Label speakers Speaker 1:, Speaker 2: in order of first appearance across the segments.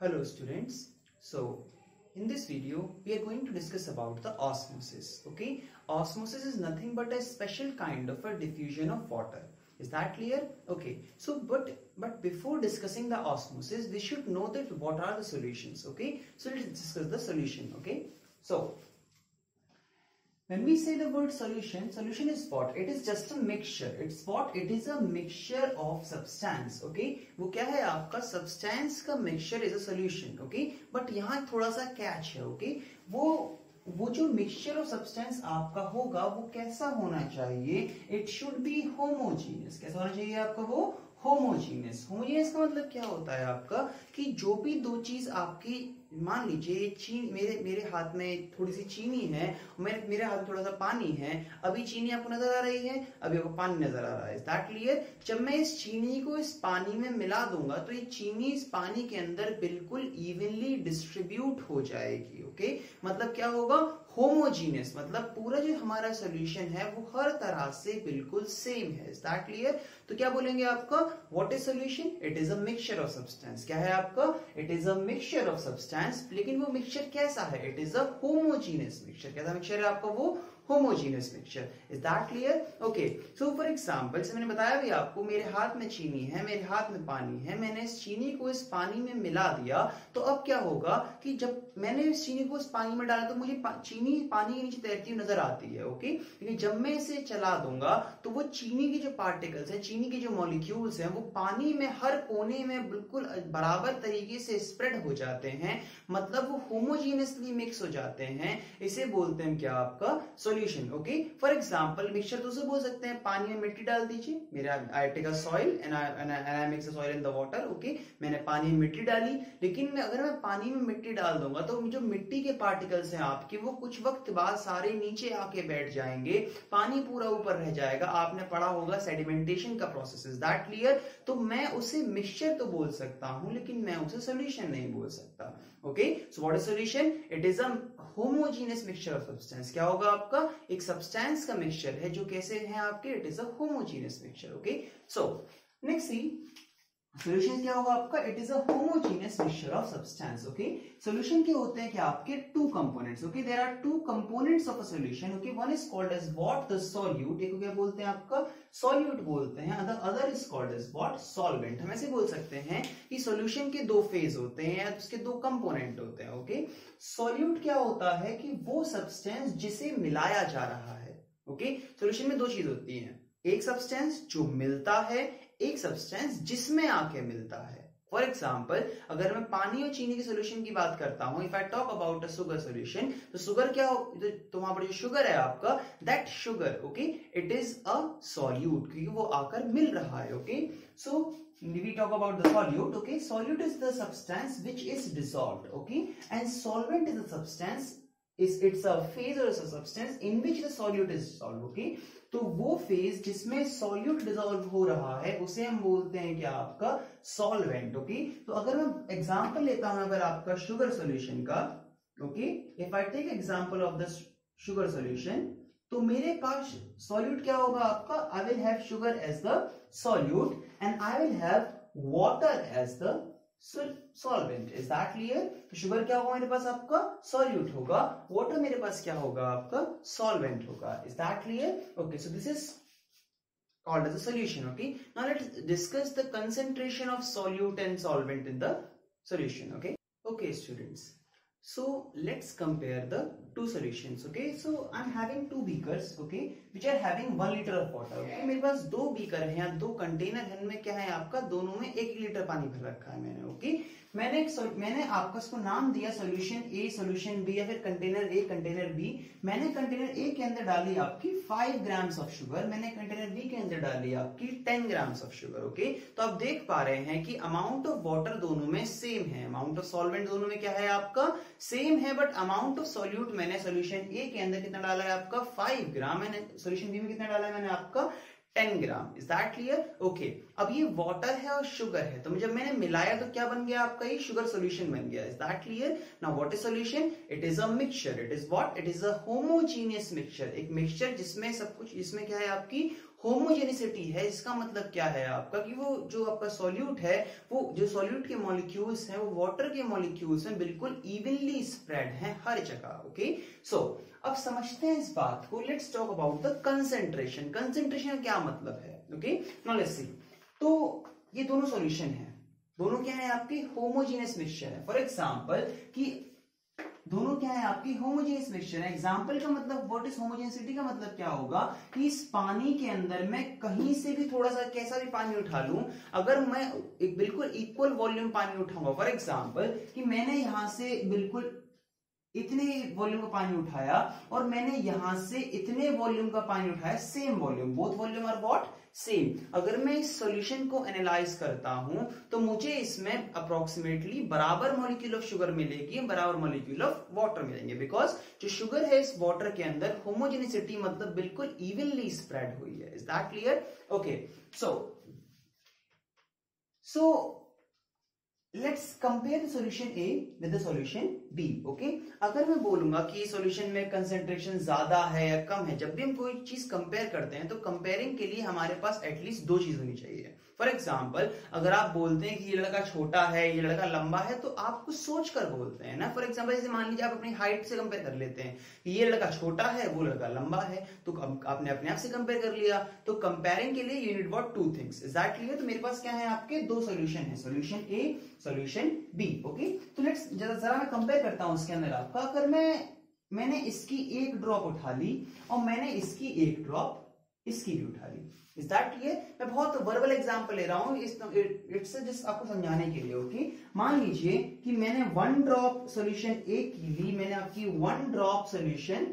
Speaker 1: Hello students. So in this video we are going to discuss about the osmosis. Okay, osmosis is nothing but a special kind of a diffusion of water. Is that clear? Okay, so but before discussing the osmosis we should know that what are the solutions. Okay, so let's discuss the solution. Okay, so when we say the word solution, solution is what? It is just a mixture. It's what? It is a mixture of substance. Okay, वो क्या है आपका substance का mixture is a solution. Okay, but यहाँ थोड़ा सा catch है. Okay, वो जो mixture of substance आपका होगा वो कैसा होना चाहिए? It should be homogeneous. कैसा होना चाहिए आपका वो? होमोजीनियस. होमोजीनियस का मतलब क्या होता है आपका कि जो भी दो चीज आपकी, मान लीजिए मेरे हाथ में थोड़ी सी चीनी है, मेरे हाथ में थोड़ा सा पानी है. अभी चीनी आपको नजर आ रही है, अभी आपको पानी नजर आ रहा है. That clear? जब मैं इस चीनी को इस पानी में मिला दूंगा तो ये चीनी इस पानी के अंदर बिल्कुल इवनली डिस्ट्रीब्यूट हो जाएगी. ओके, मतलब क्या होगा? होमोजीनियस. मतलब पूरा जो हमारा सोल्यूशन है वो हर तरह से बिल्कुल सेम है. Is that clear? तो क्या बोलेंगे आपका? What is solution? It is a mixture of substance. क्या है आपका? It is a mixture of substance. लेकिन वो मिक्सचर कैसा है? It is a homogeneous mixture. कैसा मिक्सचर है आपका? वो homogeneous mixture. Is that clear? Okay, so for example से मैंने बताया भी आपको, मेरे हाथ में चीनी है, मेरे हाथ में पानी है, मैंने इस चीनी को इस पानी में मिला दिया. तो अब क्या होगा कि जब मैंने इस चीनी को इस पानी में डाला तो मुझे चीनी पानी के नीचे तैरती हुई नजर आती है. ओके, लेकिन जब मैं इसे चला दूंगा तो वो चीनी के जो पार्टिकल्स हैं, चीनी के जो मॉलिक्यूल्स हैं, वो पानी में हर कोने में बिल्कुल बराबर तरीके से स्प्रेड हो जाते हैं. मतलब वो होमोजीनियसली मिक्स हो जाते हैं. इसे बोलते हैं क्या? आपका solution. Okay, for example mixture तो बोल सकते हैं पानी में मिट्टी डाल दीजिए. मेरा I take a soil and I mix a soil in the water. Okay, मैंने पानी में मिट्टी डाली, लेकिन अगर मैं पानी में मिट्टी डाल दूंगा तो जो मिट्टी के पार्टिकल्स हैं आपके, वो कुछ वक्त बाद सारे नीचे आके बैठ जाएंगे, पानी पूरा ऊपर रह जाएगा. आपने पढ़ा होगा सेडिमेंटेशन का प्रोसेस. Is that clear? तो मैं उसे मिक्सचर तो बोल सकता हूं, लेकिन मैं उसे सॉल्यूशन नहीं बोल सकता. Okay, so what is solution? It is a homogeneous mixture of substance. क्या होगा आपका? एक सब्सटेंस का मिक्सचर है जो कैसे है आपके? It is a homogeneous mixture. Okay, so next see solution क्या होगा आपका? It is a homogeneous mixture of substance. Okay, solution के होते हैं क्या आपके? Two components. Okay, there are two components of a solution. Okay, one is called as what? The solute. एक को क्या बोलते हैं आपका? सॉल्यूट बोलते हैं. Other is called as what? Solvent. हम ऐसे बोल सकते हैं कि सॉल्यूशन के दो फेज होते हैं या उसके दो कंपोनेंट होते हैं. ओके, सॉल्यूट क्या होता है कि वो सब्सटेंस जिसे मिलाया जा रहा है. ओके, सॉल्यूशन में दो चीज होती है, एक सब्सटेंस जो मिलता है, एक सब्सटेंस जिसमें आके मिलता है. फॉर एग्जाम्पल अगर मैं पानी और चीनी के सोल्यूशन की बात करता हूं, if I talk about a sugar solution, तो शुगर क्या हो? तो वहां पर जो शुगर है आपका, that sugar, okay, it is a solute, क्योंकि वो आकर मिल रहा है. Okay, so we talk about the solute. Okay, solute is the substance which is dissolved. Okay, and solvent is the substance, it's a phase or a substance in which the solute is dissolved. Okay, तो वो phase जिसमें solute dissolve हो रहा है उसे हम बोलते हैं क्या? आपका सॉल्वेंट. ओके, तो अगर मैं एग्जांपल लेता हूं अगर आपका शुगर सॉल्यूशन का, okay, if I take example of the sugar solution, तो मेरे पास सॉल्यूट क्या होगा आपका? I will have sugar as the solute and I will have water as the solvent. Is that clear? तो शुगर क्या होगा मेरे पास? आपका सॉल्यूट होगा. वाटर मेरे पास क्या होगा? आपका सॉल्वेंट होगा. Is that clear? Okay, so this is called as a solution. Okay, now let's discuss the concentration of solute and solvent in the solution. Okay students, so let's compare the two solutions. Okay, so I'm having two beakers, okay, which are having 1 liter of water. Okay, मेरे पास दो beaker हैं या दो container हैं, इनमें क्या है आपका? दोनों में 1 लीटर पानी भर रखा है मैंने. ओके, मैंने आपका इसको नाम दिया सोल्यूशन ए, सोल्यूशन बी, या फिर कंटेनर ए, कंटेनर बी. मैंने कंटेनर ए के अंदर डाली आपकी 5 ग्राम्स ऑफ शुगर, मैंने कंटेनर बी के अंदर डाली आपकी 10 ग्राम्स ऑफ शुगर. ओके, तो आप देख पा रहे हैं कि अमाउंट ऑफ वाटर दोनों में सेम है, अमाउंट ऑफ सॉल्वेंट दोनों में क्या है आपका? सेम है. बट अमाउंट ऑफ सॉल्यूट मैंने सोल्यूशन ए के अंदर कितना डाला है आपका? 5 ग्राम. मैंने सोल्यूशन बी में कितना डाला है मैंने आपका? 10 gram. Is that clear? Okay, अब ये वाटर है और शुगर है, तो जब मैंने मिलाया तो क्या बन गया आपका? ये शुगर सॉल्यूशन बन गया. Is that clear? Now what is solution? It is a mixture. It is what? It is a homogeneous mixture. एक मिक्सचर जिसमें सब कुछ, इसमें क्या है आपकी? होमोजेनिसिटी है, इसका मतलब क्या है आपका कि वो जो आपका सॉल्यूट है, वो जो सॉल्यूट के मॉलिक्यूल्स हैं वो वाटर के मॉलिक्यूल्स हैं बिल्कुल इवनली स्प्रेड हैं हर जगह। ओके, सो अब समझते हैं इस बात को। Let's talk about the concentration. Concentration का क्या मतलब है? Okay, now let's see. तो ये दोनों सॉल्यूशन है, दोनों क्या है आपकी होमोजेनियस मिक्सचर है। फॉर एग्जांपल कि दोनों क्या है आपकी होमोजेनियस मिक्सचर है। एग्जांपल का मतलब व्हाट इज होमोजेनिसिटी का मतलब क्या होगा कि इस पानी के अंदर मैं कहीं से भी थोड़ा सा कैसा भी पानी उठा लूं, अगर मैं एक बिल्कुल इक्वल वॉल्यूम पानी उठाऊंगा, फॉर एग्जांपल कि मैंने यहां से बिल्कुल इतने वॉल्यूम का पानी उठाया और मैंने यहां से इतने वॉल्यूम का पानी उठाया, same volume, both volume are what same. अगर मैं इस सॉल्यूशन को एनालाइज करता हूं तो मुझे इसमें अप्रोक्सीमेटली बराबर मॉलिक्यूल ऑफ शुगर मिलेगी, बराबर मॉलिक्यूल ऑफ वाटर मिलेंगे, बिकॉज जो शुगर है इस वाटर के अंदर होमोजेनिसिटी मतलब बिल्कुल इवनली स्प्रेड हुई है। Is that clear? Okay, so let's compare the solution A with the solution B. Okay, अगर मैं बोलूंगा कि सॉल्यूशन में कंसेंट्रेशन ज्यादा है या कम है, जब भी हम कोई चीज कंपेयर करते हैं तो कंपेयरिंग के लिए हमारे पास एटलीस्ट दो चीज होनी चाहिए। फॉर एग्जाम्पल अगर आप बोलते हैं कि ये लड़का छोटा है, ये लड़का लंबा है, तो आप कुछ सोच कर बोलते हैं ना। फॉर एग्जाम्पल जैसे मान लीजिए आप अपनी हाइट से कंपेयर कर लेते हैं कि ये लड़का छोटा है, वो लड़का लंबा है, तो आपने अपने आप से कंपेयर कर लिया। तो कंपेयरिंग के लिए you need what two things. Is that clear? तो मेरे पास क्या है आपके दो सॉल्यूशन है, सॉल्यूशन ए, सॉल्यूशन बी। ओके, तो लेट्स जरा मैं कंपेयर करता हूं इसके अंदर आपका। अगर मैंने इसकी एक ड्रॉप उठा ली और मैंने इसकी एक ड्रॉप इसकी भी उठा ली। Is that clear? मैं बहुत वर्बल एग्जांपल ले रहा हूं, इट्स जस्ट आपको समझाने के लिए। ओके, मान लीजिए कि मैंने वन ड्रॉप सॉल्यूशन ए की ली, मैंने आपकी वन ड्रॉप सॉल्यूशन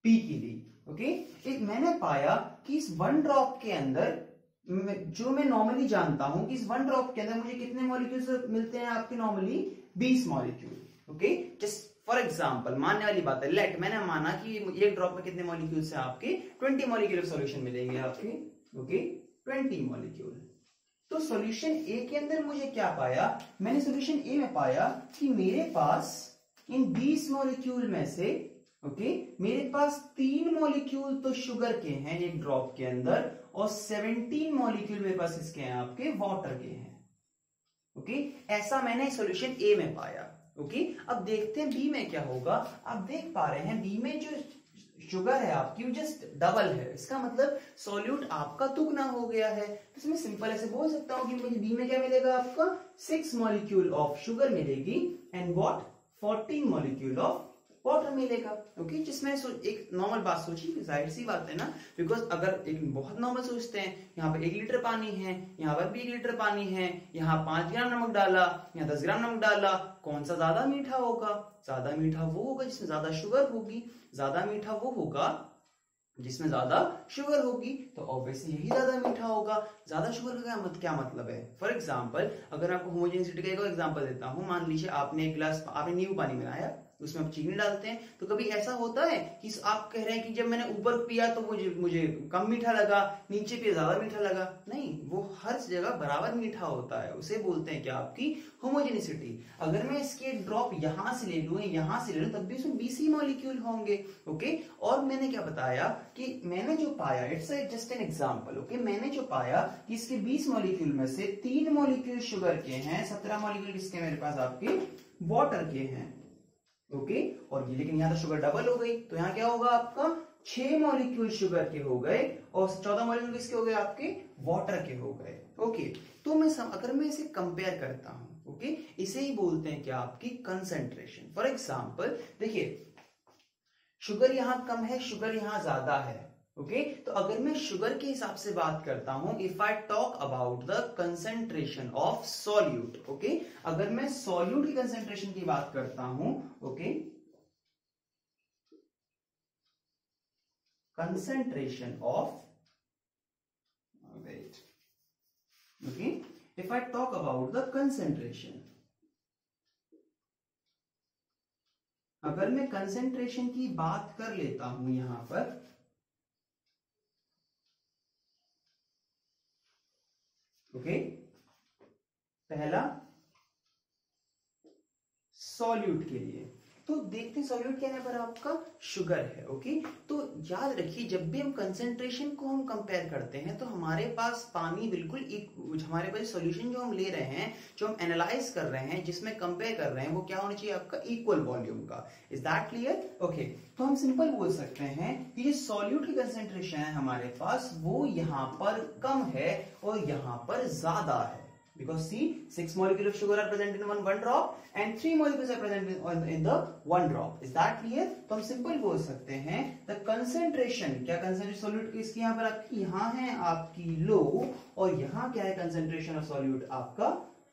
Speaker 1: बी की ली। ओके, मैंने पाया कि इस वन ड्रॉप के अंदर जो मैं नॉर्मली जानता हूं कि इस वन ड्रॉप के अंदर मुझे कितने मॉलिक्यूल्स मिलते हैं आपके normally 20 molecule. Okay, just for example मानने वाली बात है, लेट मैंने माना कि एक ड्रॉप में कितने मॉलिक्यूल्स हैं आपके 20 मॉलिक्यूल सॉल्यूशन मिलेंगे आपके। Okay, 20 molecule. तो सॉल्यूशन ए के अंदर मुझे क्या पाया? मैंने सॉल्यूशन ए में पाया कि मेरे पास इन 20 मॉलिक्यूल में से मेरे पास 3 मॉलिक्यूल तो शुगर के हैं एक ड्रॉप के अंदर और 17 मॉलिक्यूल मेरे पास इसके हैं आपके वाटर के हैं। ऐसा मैंने सॉल्यूशन ए में पाया। अब देखते हैं बी में क्या होगा। आप देख पा रहे हैं बी में जो शुगर है आपकी वो जस्ट डबल है, इसका मतलब सॉल्यूट आपका दुगना हो गया है। तो इसमें सिंपल ऐसे बोल सकता हूं कि मुझे बी में क्या मिलेगा आपका 6 मॉलिक्यूल ऑफ शुगर मिलेगी and what 14 molecule of water मिलेगा। ओके, जिसमें एक नॉर्मल बात सोचिए, जाहिर सी बात है ना, बिकॉज अगर एक बहुत नॉर्मल सोचते हैं, यहाँ पे 1 लीटर पानी है, यहाँ पर भी 1 लीटर पानी है, यहाँ 5 ग्राम नमक डाला, यहाँ 10 ग्राम नमक डाला, कौन सा ज्यादा मीठा होगा? ज्यादा मीठा वो होगा जिसमें ज्यादा शुगर होगी, ज्यादा मीठा वो होगा जिसमें ज्यादा शुगर होगी, तो ऑब्वियसली यही ज्यादा मीठा होगा। ज्यादा शुगर का क्या मतलब है? फॉर एग्जांपल अगर आपको होमोजेनिसिटी का एक एग्जांपल देता हूं, मान लीजिए आपने एक गिलास आपने नींबू पानी बनाया, उसमें आप चीनी डालते हैं, तो कभी ऐसा होता है कि आप कह रहे हैं कि जब मैंने ऊपर पिया तो मुझे कम मीठा लगा, नीचे पिया ज्यादा मीठा लगा? नहीं, वो हर जगह बराबर मीठा होता है, उसे बोलते हैं क्या आपकी होमोजेनिसिटी। अगर मैं इसकी एक ड्रॉप यहां से ले लूं, यहां से ले लूं, तब भी उसमें 20 ही मॉलिक्यूल होंगे। ओके, और मैंने क्या बताया कि मैंने जो पाया, it's just an example. Okay, मैंने जो पाया कि इसके 20 मॉलिक्यूल में से 3 मॉलिक्यूल शुगर के हैं, 17 मॉलिक्यूल किसके मेरे पास आपके वाटर के हैं। ओके, और ये लेकिन यहाँ तो शुगर डबल हो गई, तो यहाँ क्या होगा आपका 6 मॉलिक्यूल शुगर के हो गए और 14 मॉलिक्यूल किसके हो गए आपके वाटर के हो गए। ओके, तो अगर मैं इसे कंपेयर करता हूं, ओके, इसे ही बोलते हैं क्या आपकी कंसेंट्रेशन। फॉर एग्जांपल देखिए, शुगर यहां कम है, शुगर यहां ज्यादा है। ओके, तो अगर मैं शुगर के हिसाब से बात करता हूं, if I talk about the concentration of solute, okay, अगर मैं सॉल्यूट की कंसेंट्रेशन की बात करता हूं, okay, concentration of wait okay if I talk about the concentration, अगर मैं कंसेंट्रेशन की बात कर लेता हूं यहां पर, ओके, पहला सॉल्यूट के लिए, तो देखते हैं सॉल्यूट क्या है पर आपका शुगर है। ओके, तो याद रखिए जब भी हम कंसेंट्रेशन को हम कंपेयर करते हैं तो हमारे पास पानी बिल्कुल हमारे पास सॉल्यूशन जो हम ले रहे हैं, जो हम एनालाइज कर रहे हैं, जिसमें कंपेयर कर रहे हैं, वो क्या होना चाहिए आपका इक्वल वॉल्यूम का। Is that clear? ओके, तो हम सिंपल बोल सकते हैं कि ये सॉल्यूट की कंसेंट्रेशन है हमारे पास वो यहाँ पर कम है और यहाँ पर ज्यादा है। Because see, 6 molecules of sugar are present in one drop and 3 molecules are present in the one drop. Is that clear? तो हम सिंपल बोल सकते हैं the concentration, क्या concentration solute किसकी यहाँ पर आपकी, यहाँ है आपकी low और यहाँ क्या है concentration of solute आपका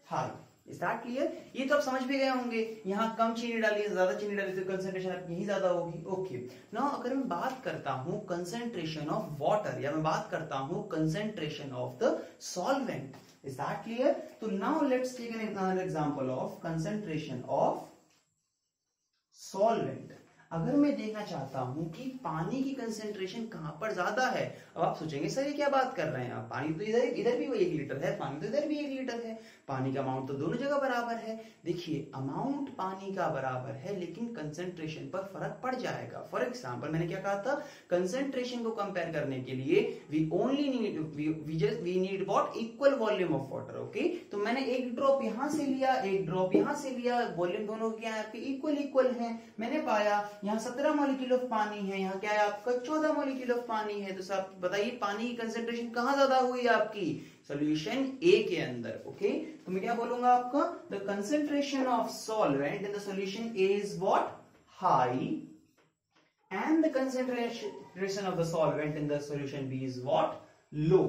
Speaker 1: high. Is that clear? ये तो आप समझ भी गए होंगे, यहाँ कम चीनी डाली ज्यादा चीनी डाली तो कंसेंट्रेशन आपकी यही ज्यादा होगी। ओके, नाउ अगर मैं बात करता हूँ कंसेंट्रेशन ऑफ वाटर या मैं बात करता हूँ concentration of the solvent, is that clear? So now let's take another example of concentration of solvent. अगर मैं देखना चाहता हूं कि पानी की कंसेंट्रेशन कहां पर ज्यादा है, अब आप सोचेंगे सर ये क्या बात कर रहे हैं आप, पानी तो इधर भी वो 1 लीटर है, पानी तो इधर भी 1 लीटर है, पानी का अमाउंट तो दोनों जगह बराबर है। देखिए अमाउंट पानी का बराबर है लेकिन कंसेंट्रेशन पर फर्क पड़ जाएगा। फॉर एग्जांपल मैंने क्या कहा था, कंसेंट्रेशन को कंपेयर करने के लिए we need what, equal volume of water. Okay, तो मैंने एक ड्रॉप यहां से लिया, एक ड्रॉप यहां से लिया, वॉल्यूम दोनों क्या है आपके इक्वल है। मैंने पाया यहाँ 17 मॉलिक्यूल ऑफ पानी है, यहाँ क्या है आपका 14 मॉलिक्यूल ऑफ पानी है। तो सब बताइए पानी की कंसेंट्रेशन कहां ज्यादा हुई आपकी, सॉल्यूशन ए के अंदर। ओके, तो मैं क्या बोलूंगा आपका, the concentration of solvent in the solution A is what, high, and the concentration of the solvent in the solution B is what, low.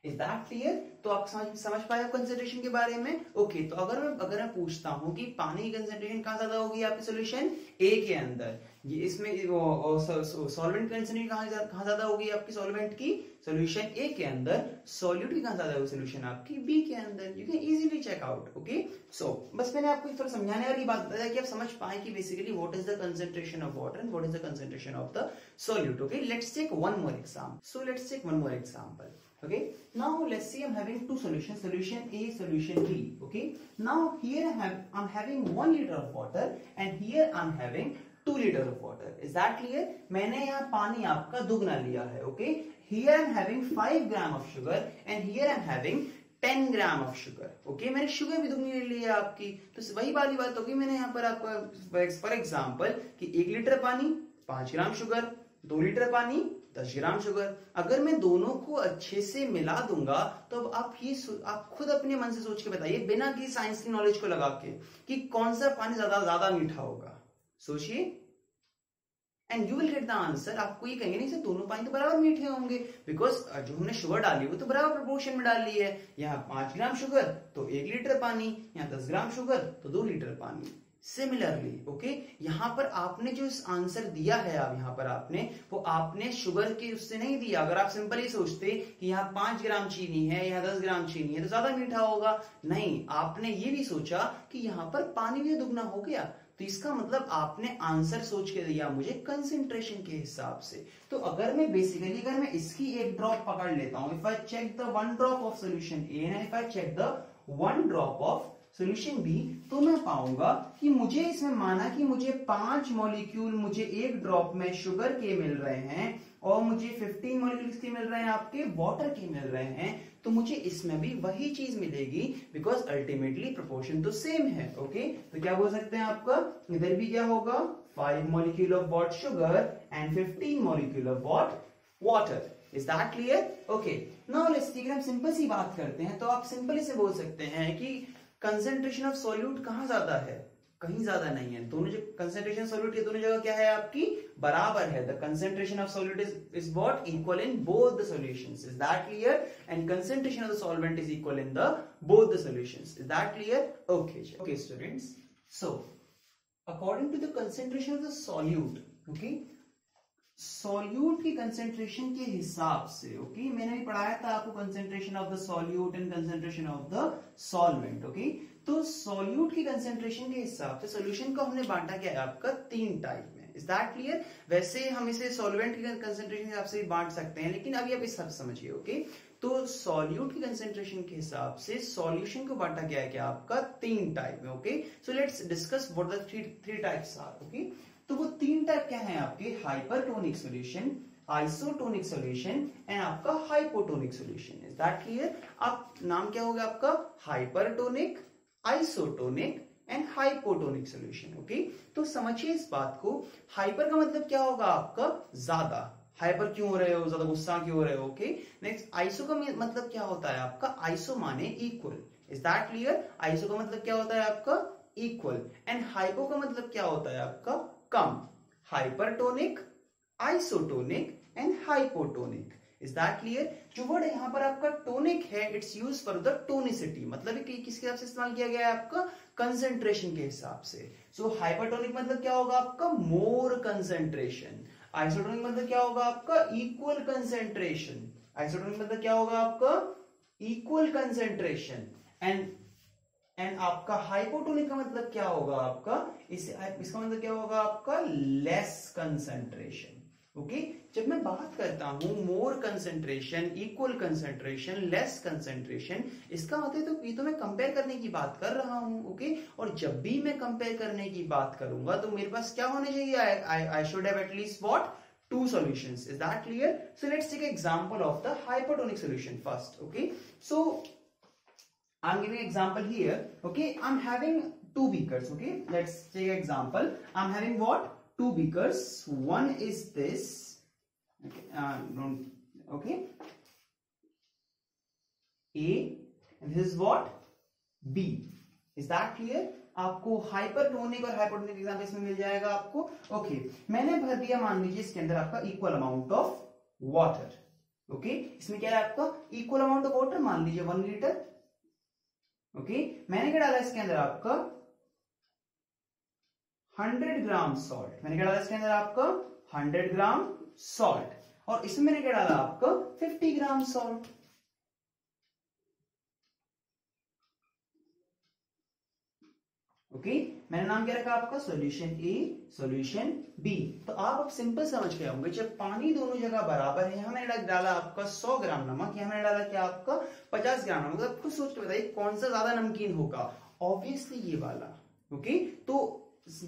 Speaker 1: Is that clear? तो आप समझ पाए कंसेंट्रेशन के बारे में। ओके, तो अगर मैं पूछता हूं कि पानी की कंसेंट्रेशन कहां ज्यादा होगी आपके सॉल्यूशन ए के अंदर, ये इसमें सॉल्वेंट कंसेंट्रेशन कहां ज्यादा होगी आपकी सॉल्वेंट की, सॉल्यूशन ए के अंदर, सॉल्यूट की कहां ज्यादा होगी सॉल्यूशन आपकी बी के अंदर। You can easily check out. Okay, so बस मैंने आपको थोड़ा समझाने वाली बात बताया कि आप समझ पाए कि basically what is the concentration of water and what is the concentration of the solute. Okay, let's take one more example. So let's take one more example. Okay, now let's see I'm having two solutions, solution A, solution B. Okay, now here I'm having 1 liter of water and here I'm having 2 liter of water. Is that clear? मैंने यहाँ पानी आपका दुगना लिया है। Okay, here I'm having 5 gram of sugar and here I'm having 10 gram of sugar. Okay, मैंने sugar भी दुगनी ले ली है आपकी, तो वही वाली बात होगी। मैंने यहाँ पर आपका फॉर एग्जाम्पल कि 1 लीटर पानी 5 ग्राम शुगर, 2 लीटर पानी 10 ग्राम शुगर। अगर मैं दोनों को अच्छे से मिला दूंगा तो अब आप खुद अपने मन से सोच के बताइए बिना किसी साइंस की नॉलेज को लगा के कि कौन सा पानी ज्यादा मीठा होगा। सोचिए and you will get the answer. आपको ये कहेंगे नहीं सर दोनों पानी तो बराबर मीठे होंगे, बिकॉज जो हमने शुगर डाली वो तो बराबर प्रोपोर्शन में डाल ली है। यहाँ 5 ग्राम शुगर तो 1 लीटर पानी, यहाँ 10 ग्राम शुगर तो 2 लीटर पानी। सिमिलरली ओके, यहाँ पर आपने जो आंसर दिया है आप यहाँ पर आपने शुगर के उससे नहीं दिया। अगर आप सिंपल ही सोचते कि यहाँ 5 ग्राम चीनी है, यहाँ 10 ग्राम चीनी है तो ज्यादा मीठा होगा, नहीं, आपने ये भी सोचा कि यहाँ पर पानी भी दुगना हो गया, तो इसका मतलब आपने आंसर सोच के दिया मुझे कंसेंट्रेशन के हिसाब से। तो अगर मैं इसकी एक ड्रॉप पकड़ लेता हूं, if I check the 1 drop of solution A and if I check the 1 drop of solution B, तो मैं पाऊंगा कि मुझे इसमें माना कि मुझे 5 मॉलिक्यूल मुझे एक ड्रॉप में शुगर के मिल रहे हैं और मुझे 15 मॉलिक्यूल्स के मिल रहे हैं आपके वाटर के मिल रहे हैं, तो मुझे इसमें भी वही चीज मिलेगी बिकॉज अल्टीमेटली प्रोपोर्शन तो सेम है। ओके, तो क्या बोल सकते हैं आपका इधर भी क्या होगा, 5 molecule of what sugar and 15 molecule of what water. Is that clear? Okay, now let's see, हम सिंपल सी बात करते हैं तो आप सिंपली से बोल सकते हैं कि कंसेंट्रेशन ऑफ सॉल्यूट कहां ज्यादा है, कहीं ज्यादा नहीं है। दोनों जो कंसेंट्रेशन सॉल्यूट की दोनों जगह क्या है आपकी बराबर है। The concentration of solute is what, equal in both the solutions. Is that clear? And concentration of the solvent is equal in the both the solutions. Is that clear? Okay students, so according to the concentration of the solute, okay, solute की concentration के हिसाब से, okay, मैंने भी पढ़ाया था आपको concentration of the solute and concentration of the solvent. Okay, तो सॉल्यूट की कंसेंट्रेशन के हिसाब से सॉल्यूशन को हमने बांटा क्या है आपका 3 टाइप में। Is that clear? वैसे हम इसे सॉल्वेंट की कंसेंट्रेशन के हिसाब से भी बांट सकते हैं, लेकिन अभी आप इस हिसाब से समझिए। ओके, तो सॉल्यूट की कंसेंट्रेशन के हिसाब से सॉल्यूशन को बांटा गया है क्या आपका 3 टाइप में। Okay, so let's discuss what the three types are. Okay, तो वो 3 टाइप क्या है आपके, hypertonic solution, isotonic solution and आपका hypotonic solution. Is that clear? आप नाम क्या होगा आपका, hypertonic, isotonic and hypotonic solution. Okay, तो समझिए इस बात को। हाइपर का मतलब क्या होगा आपका, ज्यादा। हाइपर क्यों हो रहे हो, ज्यादा गुस्सा क्यों हो रहे हो। ओके, नेक्स्ट आइसो का मतलब क्या होता है आपका, आइसो माने equal. Is that clear? Iso का मतलब क्या होता है आपका, इक्वल। एंड हाइपो का मतलब क्या होता है आपका, कम। Hypertonic, isotonic and hypotonic. Is that clear? जो वर्ड यहाँ पर आपका टोनिक है, it's use for the tonicity, मतलब कि किसके हिसाब से इस्तेमाल किया गया है आपका, कंसेंट्रेशन के हिसाब से। सो हाइपरटोनिक मतलब क्या होगा आपका, मोर कंसेंट्रेशन। आइसोटोनिक मतलब क्या होगा आपका, इक्वल कंसेंट्रेशन। आइसोटोनिक मतलब क्या होगा आपका, इक्वल कंसेंट्रेशन। एंड आपका हाइपोटोनिक का मतलब क्या होगा आपका, इसका मतलब क्या होगा आपका, लेस कंसेंट्रेशन। ओके, जब मैं बात करता हूं more concentration, equal concentration, less concentration, इसका मतलब तो ये तो मैं कंपेयर करने की बात कर रहा हूं। ओके, और जब भी मैं कंपेयर करने की बात करूंगा तो मेरे पास क्या होने चाहिए, I should have at least what, 2 solutions. Is that clear? So let's take an example of the hypertonic solution first. Okay, so I'm giving an example here. Okay, I'm having 2 beakers. Okay, let's take an example. I'm having what, 2 beakers. One is this. Okay, okay, A, and this is what, B. Is that clear? आपको hypertonic और hypotonic example इसमें मिल जाएगा आपको। Okay, मैंने भर दिया मान लीजिए इसके अंदर आपका equal amount of water. Okay, इसमें क्या है आपका, इक्वल अमाउंट ऑफ वाटर, मान लीजिए 1 लीटर। ओके, मैंने क्या डाला इसके अंदर आपका 100 ग्राम सॉल्ट। मैंने क्या डाला इसके अंदर आपका 100 ग्राम सॉल्ट, और इसमें मैंने क्या डाला आपका 50 ग्राम सॉल्ट। ओके, मैंने नाम क्या रखा आपका, सॉल्यूशन ए, सॉल्यूशन बी। तो आप अब सिंपल समझ गए होंगे, जब पानी दोनों जगह बराबर है, यहां मैंने डाला आपका 100 ग्राम नमक, यहां मैंने डाला क्या आपका 50 ग्राम नमक। आप खुद सोच के बताइए कौन सा ज्यादा नमकीन होगा, ऑब्वियसली ये वाला। ओके, तो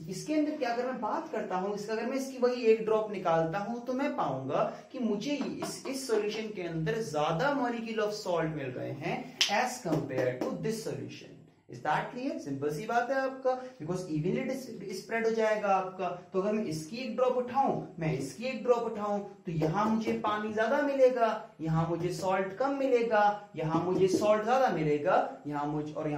Speaker 1: इसके अंदर क्या, अगर मैं बात करता हूं इसका, अगर मैं इसकी वही 1 ड्रॉप निकालता हूं तो मैं पाऊंगा कि मुझे इस सॉल्यूशन के अंदर ज्यादा मॉलिक्यूल ऑफ सॉल्ट मिल रहे हैं as compare to this solution. Is that clear? Simple सी बात है आपका, बिकॉज इवनली स्प्रेड हो जाएगा आपका। तो अगर मैं इसकी 1 ड्रॉप उठाऊं, मैं इसकी 1 ड्रॉप उठाऊं, तो यहां मुझे पानी ज्यादा मिलेगा, यहां मुझे सॉल्ट कम मिलेगा, यहां मुझे सॉल्ट ज्यादा मिलेगा, यहां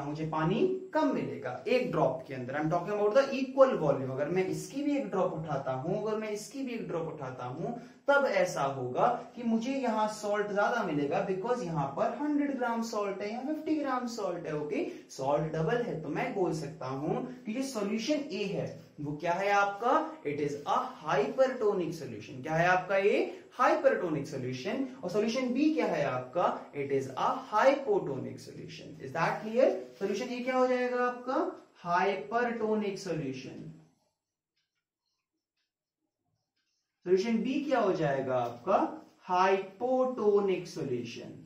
Speaker 1: मुझे पानी कम मिलेगा 1 ड्रॉप के अंदर। I am talking about the equal volume. अगर मैं इसकी भी 1 ड्रॉप उठाता हूं, अगर मैं इसकी भी 1 ड्रॉप उठाता हूं, तब ऐसा होगा कि मुझे यहां सॉल्ट ज्यादा मिलेगा, बिकॉज यहां पर 100 ग्राम सॉल्ट है, यहां 50 ग्राम सॉल्ट है। ओके, सॉल्ट डबल है, तो मैं बोल सकता हूं कि जो सॉल्यूशन ए है वो क्या है आपका, it is a hypertonic solution. क्या है आपका ए, हाइपरटोनिक सॉल्यूशन। और सॉल्यूशन बी क्या है आपका, it is a hypotonic solution. Is that clear? Solution A क्या हो जाएगा आपका, हाइपरटोनिक सॉल्यूशन। सॉल्यूशन बी क्या हो जाएगा आपका, हाइपोटोनिक सॉल्यूशन।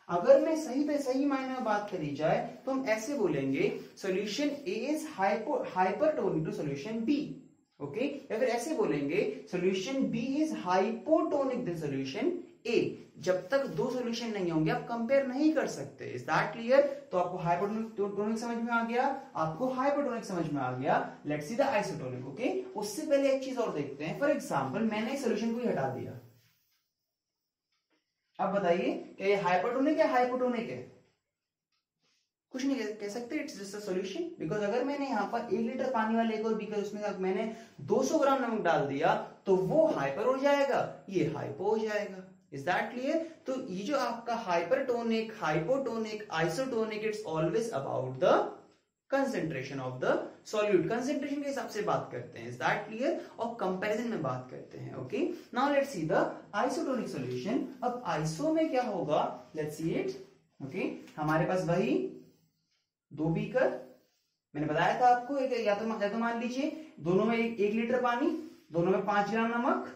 Speaker 1: अगर मैं सही पे सही मायने में बात करी जाए तो हम ऐसे बोलेंगे, solution A is hypertonic to solution B. Okay, या फिर ऐसे बोलेंगे, solution B is hypotonic to solution A. जब तक 2 सॉल्यूशन नहीं होंगे आप कंपेयर नहीं कर सकते। Is that clear? तो आपको हाइपोटोनिक समझ में आ गया, आपको हाइपोटोनिक समझ में आ गया। Let's see the isotonic. Okay, उससे पहले एक चीज और देखते हैं। फॉर एग्जांपल, मैंने सॉल्यूशन को ही हटा दिया, अब बताइए क्या ये हाइपरटोनिक है, हाइपोटोनिक है? कुछ नहीं कह सकते, it's just a solution. Because अगर मैंने यहाँ पर 1 लीटर पानी वाले एक और बीकर, उसमें मैंने 200 ग्राम नमक डाल दिया, तो वो हाइपर हो जाएगा, ये हाइपो हो जाएगा। Is that clear? तो ये जो आपका hypertonic, hypotonic, isotonic, it's always about the concentration of the solute. Concentration के हिसाब से बात करते हैं। Is that clear? और कंपैरिजन में बात करते हैं। Okay, now let's see the isotonic solution. अब आइसो में क्या होगा, लेट्स सी इट। ओके, हमारे पास वही 2 बीकर, मैंने बताया था आपको, या तो मान लीजिए दोनों में 1 लीटर पानी, दोनों में 5 ग्राम नमक,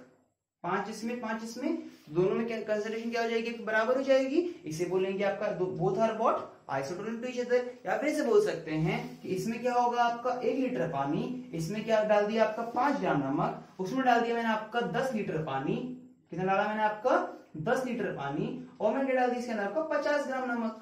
Speaker 1: 5 इसमें 5 इसमें, दोनों में कंसंट्रेशन क्या हो जाएगी, बराबर हो जाएगी। इसे बोलेंगे आपका both are what isotonic to each other. या फिर इसे बोल सकते हैं कि इसमें क्या होगा आपका 1 लीटर पानी, इसमें क्या डाल दिया आपका 5 ग्राम नमक, उसमें डाल दिया मैंने आपका 10 लीटर पानी। कितना डाला मैंने आपका 10 लीटर पानी, और मैंने डाल दिया इसके अंदर आपका 50 ग्राम नमक।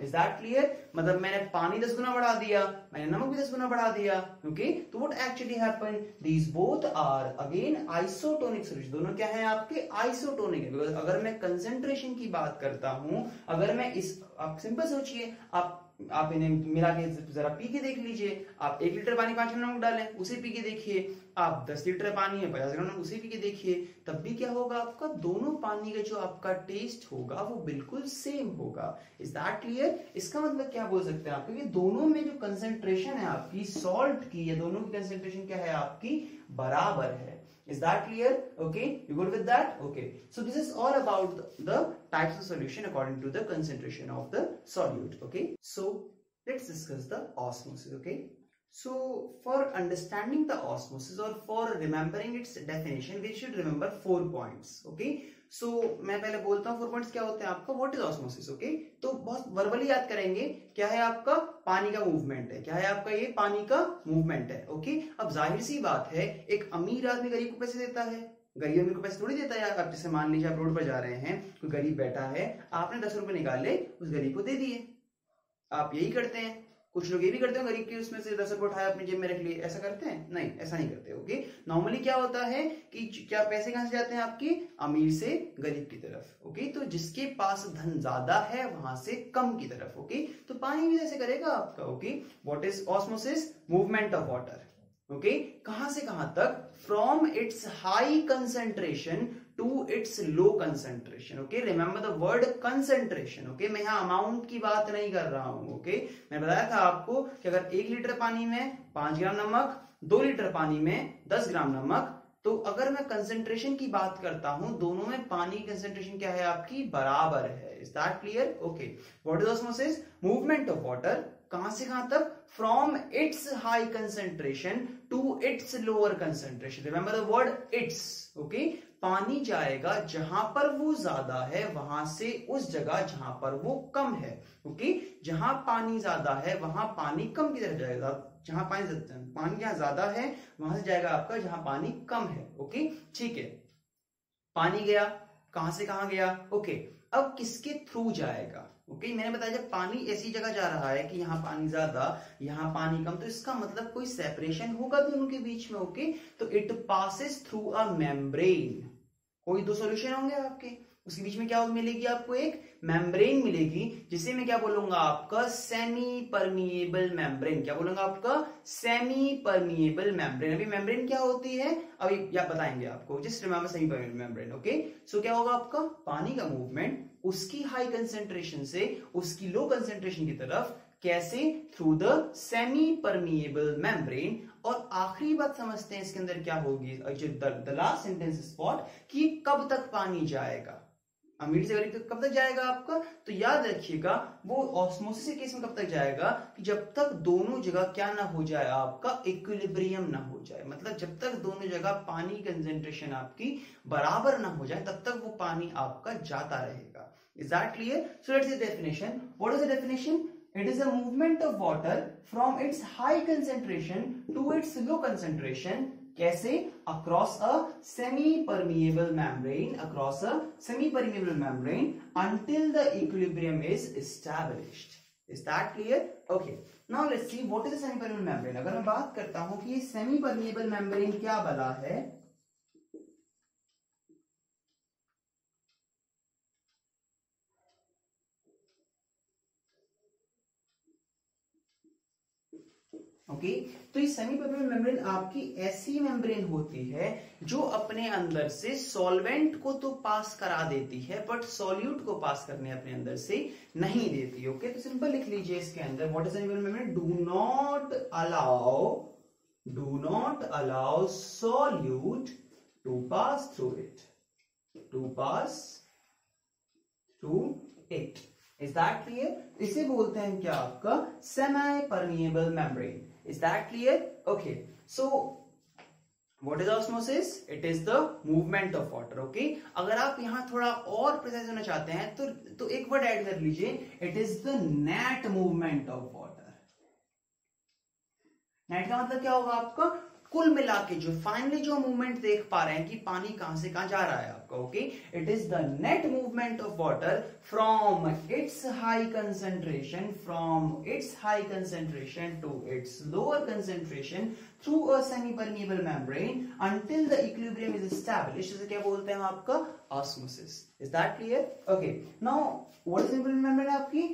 Speaker 1: Is that clear? मतलब मैंने पानी 10 गुना बढ़ा दिया, मैंने नमक भी 10 गुना बढ़ा दिया। ओके, तो what actually happened, these both are again isotonic solution. दोनों क्या है आपके आइसोटोनिक है। बिकॉज अगर मैं कंसेंट्रेशन की बात करता हूं, अगर मैं इस, आप सिंपल सोचिए, आप इन्हें मिला के जरा पी के देख लीजिए। आप 1 लीटर पानी 5 ग्राम नमक डालें, उसे पी के देखिए। आप 10 लीटर पानी है 50 ग्राम नमक, उसे पी के देखिए, तब भी क्या होगा आपका, दोनों पानी का जो आपका टेस्ट होगा वो बिल्कुल सेम होगा। Is that clear? इसका मतलब क्या बोल सकते हैं आप, क्योंकि दोनों में जो कंसेंट्रेशन है आपकी सॉल्ट की, या दोनों की कंसेंट्रेशन क्या है आपकी, बराबर है। Is that clear? Okay, you good with that? Okay, so this is all about the types of solution according to the concentration of the solute. Okay, so let's discuss the osmosis. Okay, so for understanding the osmosis or for remembering its definition, we should remember 4 points. Okay, so मैं पहले बोलता हूँ 4 points क्या होते हैं आपका, what is osmosis? Okay, तो बहुत वर्बली याद करेंगे। क्या है आपका, पानी का मूवमेंट है। क्या है आपका, ये पानी का मूवमेंट है। ओके, अब जाहिर सी बात है, एक अमीर आदमी गरीब को पैसे देता है, गरीब अमीर को पैसे थोड़ी देता है। आप जैसे मान लीजिए आप रोड पर जा रहे हैं, कोई गरीब बैठा है, आपने 10 रुपए निकाले, उस गरीब को दे दिए। आप यही करते हैं, कुछ लोग ये भी करते हैं, गरीब के उसमें से 10 रुपए उठाया अपनी जेब में रख लिए, ऐसा करते हैं? नहीं, ऐसा नहीं करते। ओके, नॉर्मली क्या होता है कि क्या पैसे कहां से जाते हैं आपके, अमीर से गरीब की तरफ। ओके, तो जिसके पास धन ज्यादा है वहां से कम की तरफ। ओके, तो पानी भी ऐसे करेगा आपका। Okay, what is osmosis? Movement of water. Okay, कहां से कहां तक, from its high concentration to its low concentration. Okay, remember the word concentration. Okay, मैं यहां अमाउंट की बात नहीं कर रहा हूं। ओके, मैं बताया था आपको कि अगर 1 लीटर पानी में 5 ग्राम नमक, 2 लीटर पानी में 10 ग्राम नमक, तो अगर मैं कंसेंट्रेशन की बात करता हूं, दोनों में पानी की कंसेंट्रेशन क्या है आपकी, बराबर है। Is that clear? Okay, what is osmosis? Movement of water, कहां से कहां तक, from its high concentration to its lower concentration. Remember the word its. Okay, पानी जाएगा जहां पर वो ज्यादा है वहां से उस जगह जहां पर वो कम है। ओके, जहां पानी ज्यादा है वहां पानी कम की तरफ जाएगा। जहां पानी जहां ज्यादा है वहां से जाएगा आपका जहां पानी कम है। ओके, ठीक है, पानी गया, कहां से कहां गया। ओके, अब किसके थ्रू जाएगा। ओके, मैंने बताया जब पानी ऐसी जगह जा रहा है कि यहाँ पानी ज्यादा यहाँ पानी कम, तो इसका मतलब कोई सेपरेशन होगा दोनों के बीच में। ओके, तो it passes through a membrane. कोई 2 सॉल्यूशन होंगे आपके, उसके बीच में क्या मिलेगी आपको, एक मेम्ब्रेन मिलेगी, जिसे मैं क्या बोलूंगा आपका, सेमी परमिएबल मेम्ब्रेन। क्या बोलूंगा आपका, सेमी परमिएबल मेम्ब्रेन। अभी मेम्ब्रेन क्या होती है अभी या बताएंगे आपको, just remember semi permeable membrane. Okay, so क्या होगा आपका, पानी का मूवमेंट उसकी हाई कंसेंट्रेशन से उसकी लो कंसेंट्रेशन की तरफ, कैसे, through the semi permeable membrane. और आखिरी बात समझते हैं इसके अंदर क्या होगी, द लास्ट सेंटेंस स्पॉट, कि कब तक पानी जाएगा, अमीर से गरीब तक कब तक जाएगा आपका। तो याद रखिएगा वो ऑस्मोसिस के केस में कब तक जाएगा, कि जब तक दोनों जगह क्या ना हो जाए आपका, इक्विलिब्रियम ना हो जाए। मतलब जब तक दोनों जगह पानी कंसेंट्रेशन आपकी बराबर ना हो जाए तब तक वो पानी आपका जाता रहेगा। Is that clear? So let's see definition. What is the definition? It is a movement of water from its high concentration to its low concentration. कैसे? Across a semi-permeable membrane, across a semi-permeable membrane until the equilibrium is established. Is that clear? Okay. Now let's see what is a semi-permeable membrane. अगर मैं बात करता हूं कि ये semi-permeable membrane क्या बला है, ओके, तो ये सेमी परमेबल मेम्ब्रेन आपकी ऐसी मेम्ब्रेन होती है जो अपने अंदर से सॉल्वेंट को तो पास करा देती है बट सॉल्यूट को पास करने अपने अंदर से नहीं देती। ओके, तो सिंपल लिख लीजिए इसके अंदर, what is semi permeable membrane? Do not allow solute to pass through it. Is that clear? इसे बोलते हैं क्या आपका, semi permeable membrane. Is that clear? Okay, so What is osmosis? It is the movement of water. Okay, अगर आप यहाँ थोड़ा और प्रिसाइज होना चाहते हैं तो एक वर्ड ऐड कर लीजिए, it is the net movement of water. Net का मतलब क्या होगा आपका? कुल मिला के जो फाइनली जो मूवमेंट देख पा रहे हैं कि पानी कहां से कहां जा रहा है आपका. Okay, it is the net movement of water from its high concentration to its lower concentration through a semi permeable membrane until the equilibrium is established. इसे क्या बोलते हैं आपका? Osmosis. Is that clear? Okay, now what is semi membrane आपकी?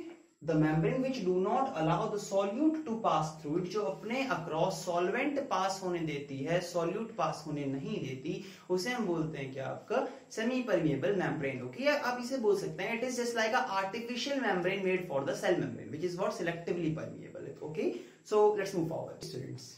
Speaker 1: The membrane which do not allow the solute to pass through it, जो अपने across solvent pass होने देती है, solute pass होने नहीं देती, उसे हम बोलते हैं क्या आपका? Semi permeable membrane. ओके, आप इसे बोल सकते हैं it is just like a artificial membrane made for the cell membrane, which is what selectively permeable. Okay, so let's move forward, students.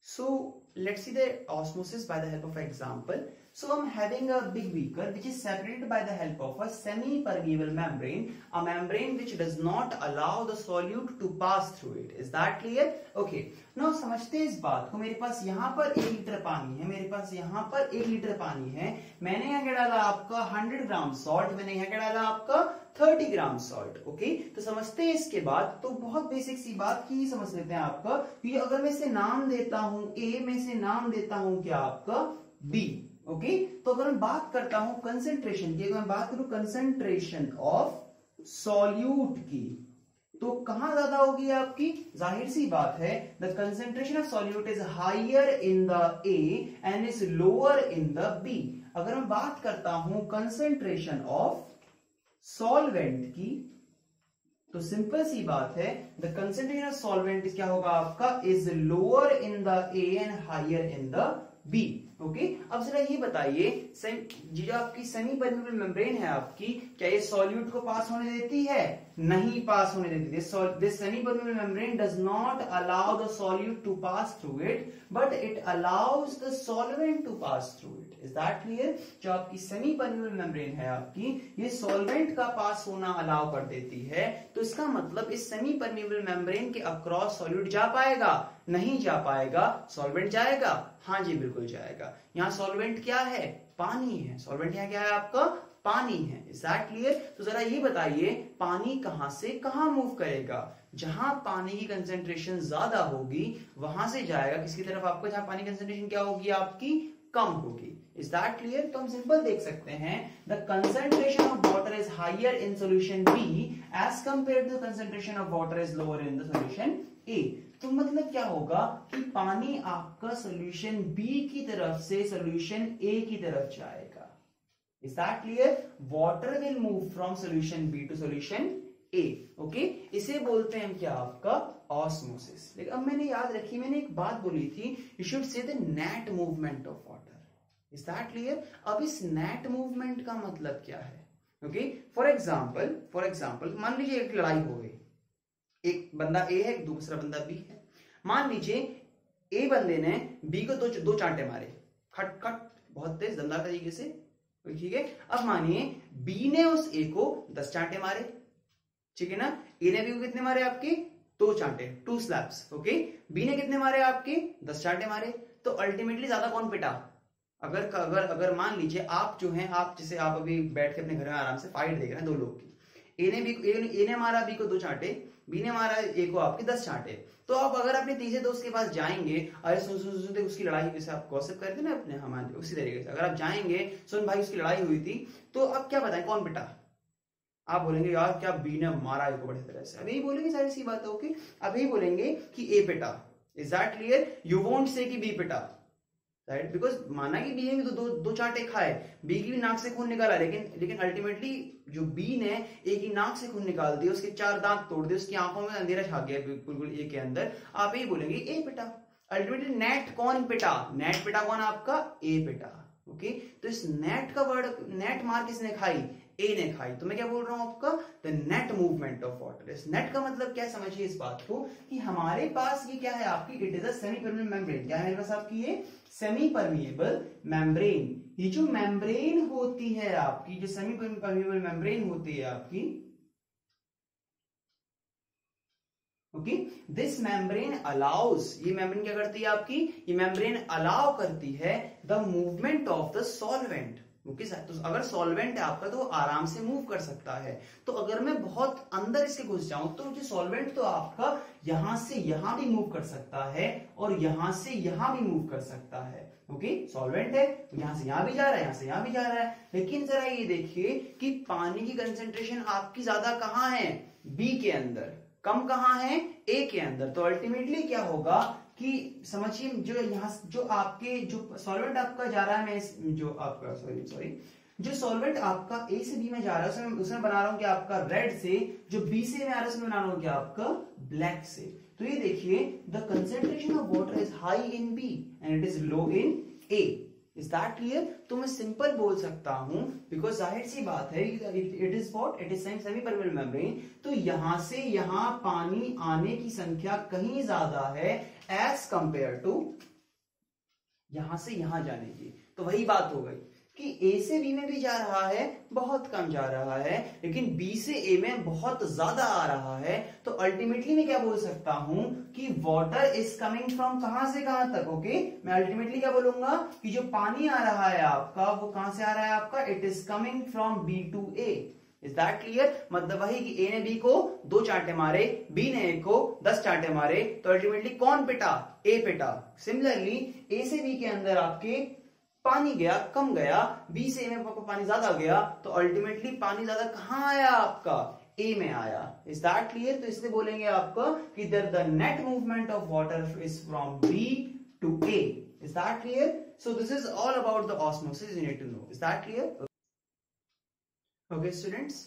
Speaker 1: So let's see the osmosis by the help of example. So I'm having a big beaker which is separated by the help of a semi-permeable membrane, a membrane which does not allow the solute to pass through it. Is that clear? Okay. Now समझते हैं इस बात को. मेरे पास यहाँ पर 1 litre पानी है, मेरे पास यहाँ पर 1 लीटर पानी है. मैंने यहाँ क्या डाला आपका 100 ग्राम सॉल्ट, मैंने यहाँ क्या डाला आपका 30 ग्राम सॉल्ट. ओके, तो समझते हैं इसके बाद. तो बहुत बेसिक सी बात की समझ लेते हैं आपका कि अगर मैं इसे नाम देता हूं A, में से नाम देता हूं क्या आपका B. ओके, तो अगर मैं बात करता हूं कंसेंट्रेशन की, अगर मैं बात करूं कंसेंट्रेशन ऑफ सॉल्यूट की, तो कहां ज्यादा होगी आपकी? जाहिर सी बात है, the concentration of solute is higher in the A and is lower in the B. अगर मैं बात करता हूं कंसेंट्रेशन ऑफ सॉल्वेंट की, तो सिंपल सी बात है, द कंसेंट्रेशन ऑफ सॉल्वेंट क्या होगा आपका? Is lower in the A and higher in the B. Okay, अब जरा ये बताइए, जो आपकी सेमी परमिएबल मेम्ब्रेन है आपकी, क्या ये सॉल्यूट को पास होने देती है? नहीं पास होने देती. This semi permeable membrane does not allow the solute to pass through it, but it allows the solvent to pass through it. Is that clear? जो आपकी सेमी परमिएबल मेम्ब्रेन है आपकी, ये सॉल्वेंट का पास होना अलाउ कर देती है. तो इसका मतलब इस सेमी परमिएबल मेम्ब्रेन के अक्रॉस सॉल्यूट जा पाएगा? नहीं जा पाएगा. सॉल्वेंट जाएगा? हाँ जी, बिल्कुल जाएगा. यहाँ सॉल्वेंट क्या है? पानी है. सॉल्वेंट यहाँ क्या है आपका? पानी है. Is that clear? तो जरा ये बताइए, पानी कहां से कहां मूव करेगा? जहां पानी की कंसेंट्रेशन ज्यादा होगी वहां से जाएगा किसकी तरफ आपको? जहां पानी कंसेंट्रेशन क्या होगी आपकी? कम होगी. Is that clear? तो हम सिंपल देख सकते हैं, the concentration of water is higher in solution B as compare to the concentration of water is lower in the solution A. तो मतलब क्या होगा कि पानी आपका सोल्यूशन B की तरफ से सोल्यूशन A की तरफ जाएगा. Is that clear? Water will move from solution B to solution A. Okay, इसे बोलते हैं क्या आपका? ऑस्मोसिस. लेकिन अब मैंने याद रखी, मैंने एक बात बोली थी, you should say the net movement of water. Is that clear? अब इस नेट मूवमेंट का मतलब क्या है? ओके, फॉर एग्जाम्पल मान लीजिए एक लड़ाई हो गई, एक बंदा A है, दूसरा बंदा B है. मान लीजिए A बंदे ने B को दो चांटे मारे, खट खट, बहुत तेज दमदार तरीके से. ठीक है, अब मानिए B ने उस A को 10 चांटे मारे. ठीक है ना? A ने B को कितने मारे आपके? 2 चांटे, 2 स्लैप्स. ओके, B ने कितने मारे आपके? 10 चांटे मारे. तो अल्टीमेटली ज्यादा कौन पिटा? अगर मान लीजिए आप जो हैं, आप जैसे आप अभी बैठ के अपने घर में आराम से फाइट देख रहे हैं 2 लोग की. A ने मारा B को 2 चांटे, B ने मारा A को आपके 10 चांटे. तो आप अगर अपने तीसरे दोस्त के पास जाएंगे, अरे सुन उसकी लड़ाई, जैसे आप गॉसिप करते ना अपने, हमारे उसी तरीके से अगर आप जाएंगे, सुन भाई उसकी लड़ाई हुई थी, तो आप क्या बताएं कौन पिटा? आप बोलेंगे यार क्या B ने मारा A को बड़ी तरह से. अब यही बोलेंगे, सारी सी बात है. ओके, अब यही बोलेंगे कि A पिटा. Is that clear? You won't say कि B पिटा, राइट? बिकॉज माना कि B ने तो दो चांटे खाए, B की भी नाक से खून निकाला, लेकिन अल्टीमेटली जो B ने A की नाक से खून निकाल दिया, उसके 4 दांत तोड़ दिए, उसकी आंखों में अंधेरा छा गया बिल्कुल A के अंदर. आप यही बोलेंगे A पिटा. अल्टीमेटली नेट कौन पिटा? नेट पिटा कौन आपका? A पिटा. ओके, तो इस नेट का वर्ड, नेट मार किसने खाई? A ने खाई. तो मैं क्या बोल रहा हूं आपका? The net movement of water. इस नेट का मतलब क्या, समझिए इस बात को कि हमारे पास ये क्या है आपकी? It is a semi permeable membrane. क्या है मेरे पास आपकी? ये सेमी परमिएबल मेम्ब्रेन. ये जो मेम्ब्रेन होती है आपकी, जो सेमी परमिएबल मेम्ब्रेन होती है आपकी, ओके। दिस मेम्ब्रेन अलाउज, ये मेम्ब्रेन क्या करती है आपकी, ये मेम्ब्रेन अलाउ करती है the movement of the solvent. Okay sir, तो अगर सॉल्वेंट है आपका तो वो आराम से मूव कर सकता है। तो अगर मैं बहुत अंदर इसके घुस जाऊं तो जो सॉल्वेंट तो आपका यहां से यहां भी मूव कर सकता है और यहां से यहां भी मूव कर सकता है। ओके, सॉल्वेंट है तो यहां से यहां भी जा रहा है, यहां से यहां भी जा रहा है। लेकिन जरा ये देखिए कि पानी की कंसेंट्रेशन आपकी ज्यादा कहां है, बी के अंदर, कम कहां है, ए के अंदर। तो अल्टीमेटली क्या होगा कि समझिए जो यहाँ जो आपके जो सॉल्वेंट आपका जा रहा है, मैं जो आपका सॉरी जो सॉल्वेंट आपका ए से बी में जा रहा है उसमें बना रहा हूं कि आपका रेड से, जो बी से में आ रहा है उसमें बना रहा हूं कि आपका ब्लैक से। तो ये देखिए the concentration of water is high in B and it is low in A. Is that clear? तो मैं सिंपल बोल सकता हूं, बिकॉज जाहिर सी बात है it is what, it is semi permeable membrane. तो यहां से यहां पानी आने की संख्या कहीं ज्यादा है एज कंपेयर टू यहां से यहां जाने की। तो वही बात हो गई कि ए से बी में भी जा रहा है, बहुत कम जा रहा है, लेकिन बी से ए में बहुत ज्यादा आ रहा है। तो अल्टीमेटली मैं क्या बोल सकता हूं कि वाटर इज कमिंग फ्रॉम कहां से कहां तक। ओके, मैं अल्टीमेटली क्या बोलूंगा कि जो पानी आ रहा है आपका वो कहां से आ रहा है आपका, it is coming from B to A. Is that clear? मतलब वही कि ए ने बी को 2 चांटे मारे, बी ने ए को 10 चांटे मारे, तो अल्टीमेटली कौन पिटा, ए पिटा। सिमिलरली ए से बी के अंदर आपके पानी गया, कम गया, बी से ए में पानी ज्यादा गया, तो अल्टीमेटली पानी ज्यादा कहां आया आपका, ए में आया। Is that clear? तो इसलिए बोलेंगे आपका कि the net movement of water is from B to A. Is that clear? So this is all about the osmosis you need to know. Is that clear? Okay students,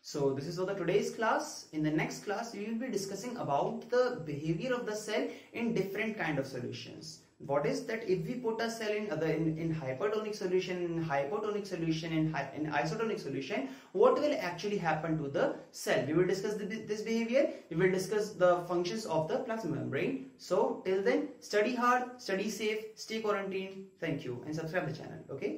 Speaker 1: so this is for the today's class. In the next class we will be discussing about the behavior of the cell in different kind of solutions. What is that? If we put a cell in hypertonic solution, in hypotonic solution, in isotonic solution, what will actually happen to the cell? We will discuss this behavior. We will discuss the functions of the plasma membrane. So till then, study hard, study safe, stay quarantined. Thank you and subscribe the channel. Okay.